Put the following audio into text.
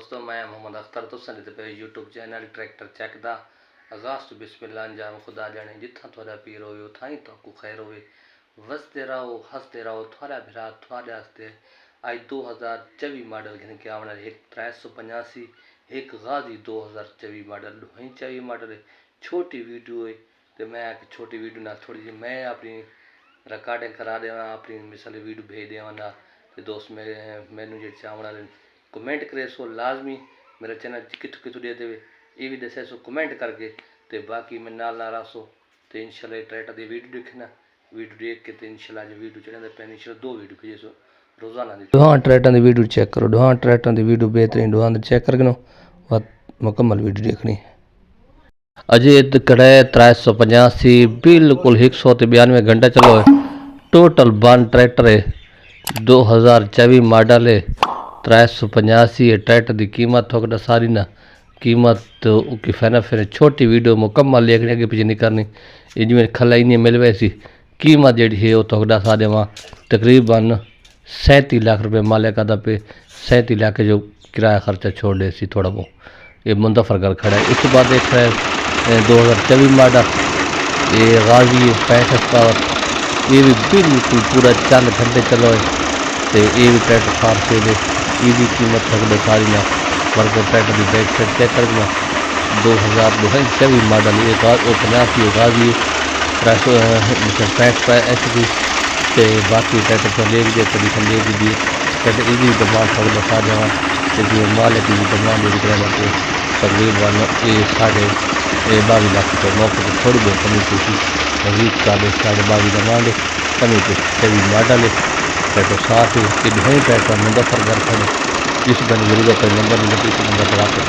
दोस्तों, मैं मोहम्मद अख्तर तुसां ॾिसदे पे यूट्यूब चैनल ट्रैक्टर चेक दा आगाज़ तो बिस्मिल्लाह अंजाम खुदा जाने जिथा थोड़ा पीर होवे उथा ही तो खैर होवे। वसते रहो हंसते रहो थोड़ा भिरा थोड़े वास्ते आज 2024 मॉडल घिन के आवना एक 385 एक गाजी 2024 मॉडल 24 मॉडल छोटी वीडियो है। तो मैं छोटी वीडियो ना थोड़ी जी मैं अपनी रिकॉर्डिंग करा देवा अपनी मिसाल वीडियो भेज देवा ना। तो दोस्त मैनू जो चावना कमेंट करे सो लाजमी मेरा चैनल कितों कितों दे देवे ये भी दसे सो कमेंट करके। तो बाकी मैं नाल ना रहा सो तो इंशाल्लाह ट्रैक्टर की वीडियो देखना वीडियो देख के तो इंशाल्लाह जो वीडियो चढ़ा पे इंशाल्लाह 2 वीडियो भेजे सो रोजाना दी दोहां ट्रैक्टर की वीडियो चेक करो। दोहां ट्रैक्टर की वीडियो बेहतरीन दोहां चेक करके मुकम्मल वीडियो देखनी। अजीत कड़े 385 बिल्कुल 192 घंटा चलो है। टोटल बन ट्रैक्टर है 2024 मॉडल है 385 है। ट्रैक्टर की कीमत थोड़ा सारी ना कीमत तो किफाना फिर छोटी वीडियो मुकम्मल देखने अगे पीछे नहीं करनी। जिमें खला इन्हें मिल वैसी कीमत जी है वो थोड़ा सारे वहाँ तकरीबन 37 लाख रुपये मालिक का पे 37 लाख जो किराया खर्चा छोड़ दे सी थोड़ा बहुत ये मुंतफर कर खड़ा है। उसके बाद एक है 2024 मॉडल ये गाजी 65 पावर ये भी बिल्कुल पूरा 4 घंटे चलो है। तो ये भी ट्रैक्टर फार से दे ये कीमत थोड़ा सारी ना वर्कर ट्रैक्टर की बैक साइड चेक करना 2024 मॉडल एक 85 गाजी 365 पर एच डी। तो बाकी ट्रैक्टर तो ले भी कंडीशन ले भी दी ट्रैक्टर ये भी डिमांड थोड़ा बता देवा क्योंकि मालिक की डिमांड ये करना तकरीबन ये 22 लाख रुपये मौके पर थोड़ी बहुत कमी थी 22 डिमांड कमी थी 24 मॉडल है। ट्रैक्टर साफ है कि ढोई ट्रैक्टर मुंदफर घर खड़े जिस बनी जरूरत है नंबर नहीं इस नंबर पर आपके